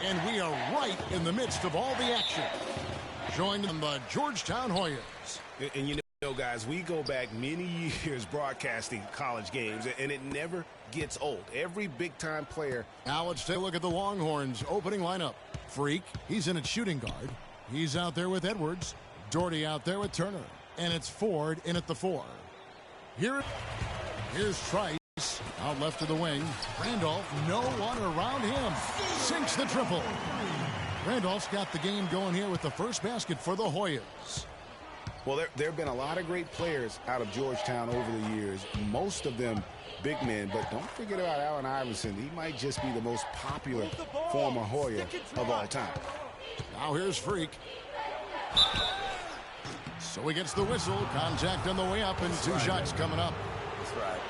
And we are right in the midst of all the action. Joined in the Georgetown Hoyas. And you know, guys, we go back many years broadcasting college games, and it never gets old. Every big-time player. Now let's take a look at the Longhorns' opening lineup. Freak, he's in at shooting guard. He's out there with Edwards. Doherty out there with Turner. And it's Ford in at the 4. Here's Trice. Out left to the wing. Randolph, no one around him. Sinks the triple. Randolph's got the game going here with the first basket for the Hoyas. Well, there have been a lot of great players out of Georgetown over the years. Most of them big men, but don't forget about Allen Iverson. He might just be the most popular former Hoya of all time. Now here's Freak. So he gets the whistle. Contact on the way up, and two shots coming up. That's right.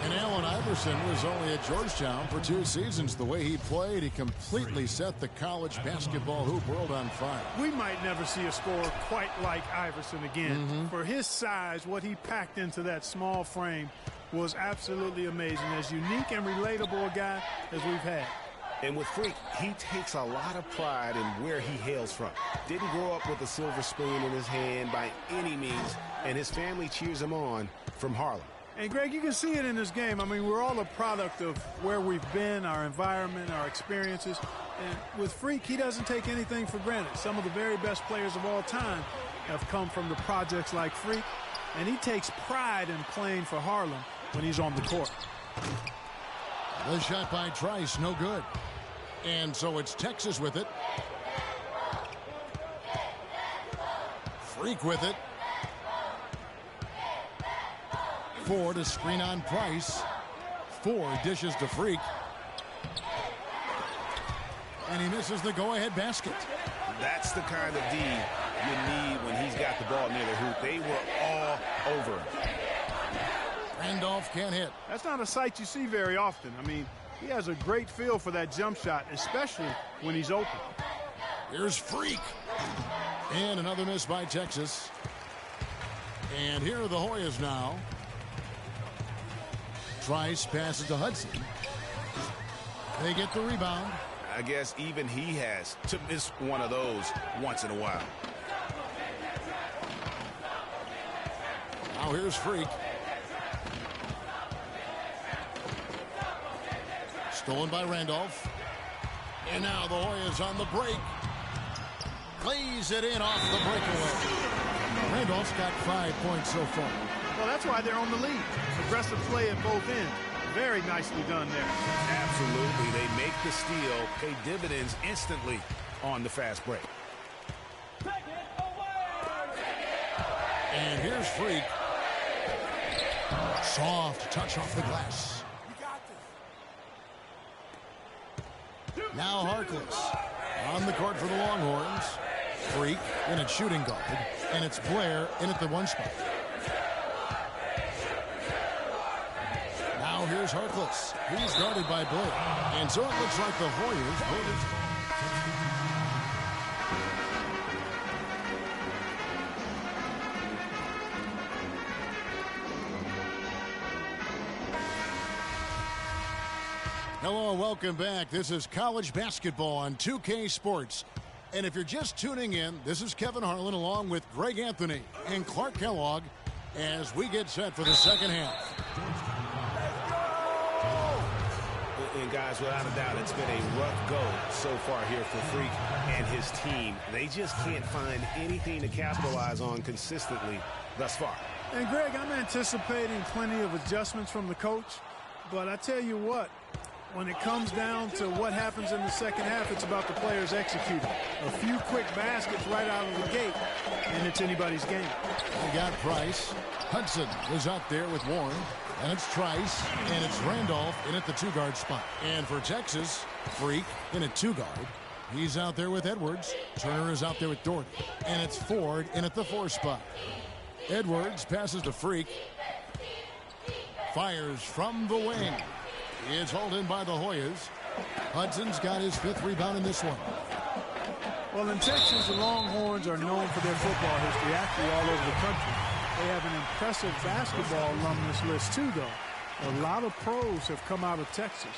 And Allen Iverson was only at Georgetown for 2 seasons. The way he played, he completely set the college basketball hoop world on fire. We might never see a scorer quite like Iverson again. For his size, what he packed into that small frame was absolutely amazing. As unique and relatable a guy as we've had. And with Freak, he takes a lot of pride in where he hails from. Didn't grow up with a silver spoon in his hand by any means, and his family cheers him on from Harlem. And, Greg, you can see it in this game. I mean, we're all a product of where we've been, our environment, our experiences. And with Freak, he doesn't take anything for granted. Some of the very best players of all time have come from the projects like Freak, and he takes pride in playing for Harlem when he's on the court. The shot by Trice, no good. And so it's Texas with it. Freak with it. Ford to screen on Price. Ford dishes to Freak. And he misses the go-ahead basket. That's the kind of D you need when he's got the ball near the hoop. They were all over him. Randolph can't hit. That's not a sight you see very often. I mean, he has a great feel for that jump shot, especially when he's open. Here's Freak. And another miss by Texas. And here are the Hoyas now. Trice passes to Hudson. They get the rebound. I guess even he has to miss one of those once in a while. Now here's Freak. Stolen by Randolph. And now the Hoyas on the break. Lays it in off the breakaway. Randolph's got 5 points so far. Well, that's why they're on the lead. Aggressive play at both ends. Very nicely done there. Absolutely. They make the steal, pay dividends instantly on the fast break. And here's Freak. Soft touch off the glass. Now Harkless on the court for the Longhorns. Freak in at shooting guard. And it's Blair in at the 1 spot. Now here's Harkless. He's guarded by Blair. And so it looks like the Hoyas. Hello and welcome back. This is college basketball on 2K Sports. And if you're just tuning in, this is Kevin Harlan along with Greg Anthony and Clark Kellogg as we get set for the second half. And guys, without a doubt, it's been a rough go so far here for Freak and his team. They just can't find anything to capitalize on consistently thus far. And Greg, I'm anticipating plenty of adjustments from the coach, but I tell you what, when it comes down to what happens in the second half, it's about the players executing. A few quick baskets right out of the gate, and it's anybody's game. We got Price. Hudson is out there with Warren. And it's Trice, and it's Randolph in at the 2-guard spot. And for Texas, Freak in at 2-guard. He's out there with Edwards. Turner is out there with Doherty. And it's Ford in at the 4 spot. Edwards passes to Freak. Fires from the wing. It's hauled in by the Hoyas. Hudson's got his 5th rebound in this one. Well, in Texas, the Longhorns are known for their football history, actually all over the country. They have an impressive basketball alumnus list, too, though. A lot of pros have come out of Texas.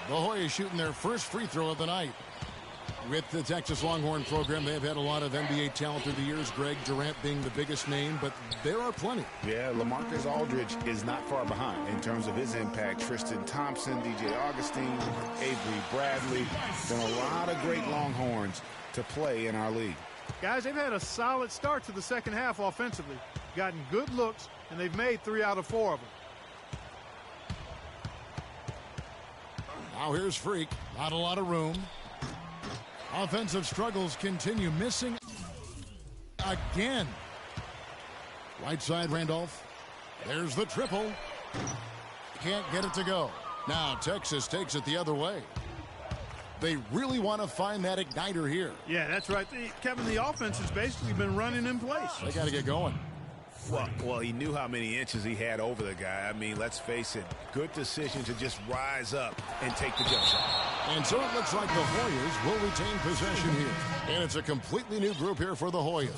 The Hoyas shooting their first free throw of the night. With the Texas Longhorn program, they've had a lot of NBA talent through the years, Greg Durant being the biggest name, but there are plenty. Yeah, LaMarcus Aldridge is not far behind in terms of his impact. Tristan Thompson, DJ Augustine, Avery Bradley. Been a lot of great Longhorns to play in our league. Guys, they've had a solid start to the second half offensively. Gotten good looks, and they've made 3 out of 4 of them. Now here's Freak. Not a lot of room. Offensive struggles continue. Missing again. Right side, Randolph. There's the triple. Can't get it to go. Now Texas takes it the other way. They really want to find that igniter here. Yeah, that's right. Kevin, the offense has basically been running in place. They got to get going. Well, he knew how many inches he had over the guy. I mean, let's face it, good decision to just rise up and take the jump shot. And so it looks like the Hoyas will retain possession here. And it's a completely new group here for the Hoyas.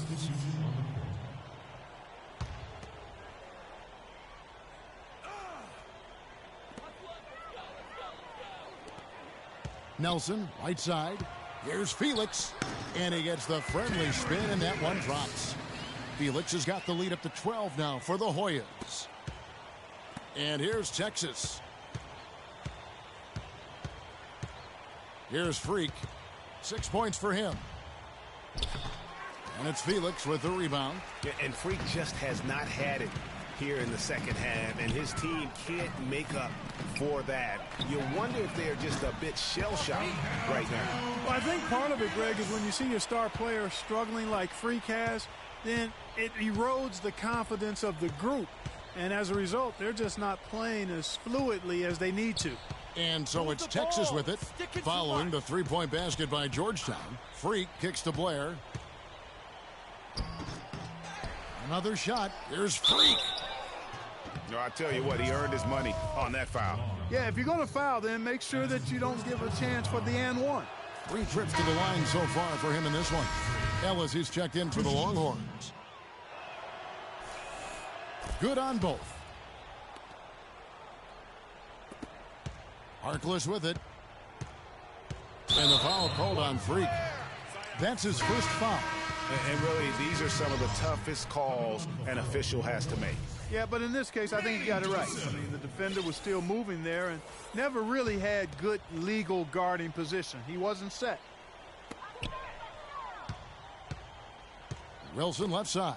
Nelson, right side. Here's Felix. And he gets the friendly spin, and that one drops. Felix has got the lead up to 12 now for the Hoyas. And here's Texas. Here's Freak. 6 points for him. And it's Felix with the rebound. Yeah, and Freak just has not had it here in the second half, and his team can't make up for that. You wonder if they're just a bit shell-shocked right now. Well, I think part of it, Greg, is when you see your star player struggling like Freak has, then it erodes the confidence of the group. And as a result, they're just not playing as fluidly as they need to. And so it's Texas with it, following the 3-point basket by Georgetown. Freak kicks to Blair. Another shot. Here's Freak. No, I tell you what, he earned his money on that foul. Yeah, if you're going to foul, then make sure that you don't give a chance for the and one. 3 trips to the line so far for him in this one. Ellis, he's checked in for the Longhorns. Good on both. Harkless with it. And the foul called on Freak. That's his first foul. And really, these are some of the toughest calls an official has to make. Yeah, but in this case, I think he got it right. I mean, the defender was still moving there and never really had good legal guarding position. He wasn't set. Wilson left side.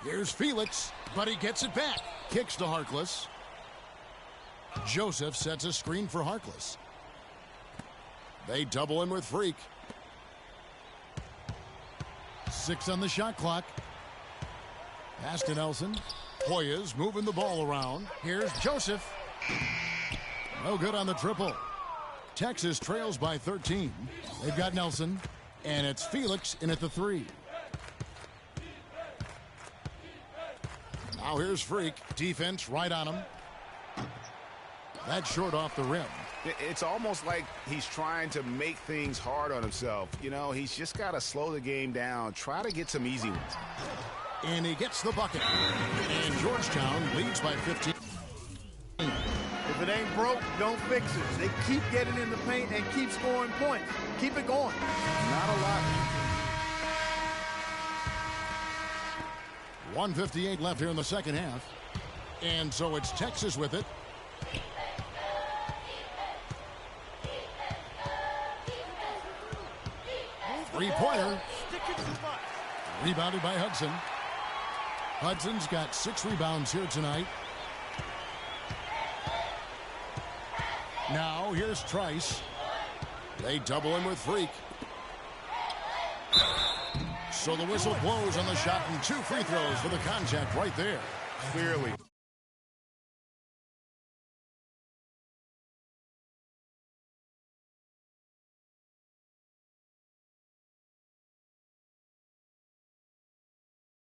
Here's Felix, but he gets it back. Kicks to Harkless. Joseph sets a screen for Harkless. They double him with Freak. 6 on the shot clock. Pass to Nelson. Hoyas moving the ball around. Here's Joseph. No good on the triple. Texas trails by 13. They've got Nelson. And it's Felix in at the 3. Now here's Freak. Defense right on him. That's short off the rim. It's almost like he's trying to make things hard on himself. You know, he's just got to slow the game down. Try to get some easy ones. And he gets the bucket. And Georgetown leads by 15. If it ain't broke, don't fix it. They keep getting in the paint and keep scoring points. Keep it going. Not a lot. 1:58 left here in the second half. And so it's Texas with it. Three-pointer. Rebounded by Hudson. Hudson's got 6 rebounds here tonight. Now here's Trice. They double him with Freak. So the whistle blows on the shot and 2 free throws for the contact right there. Clearly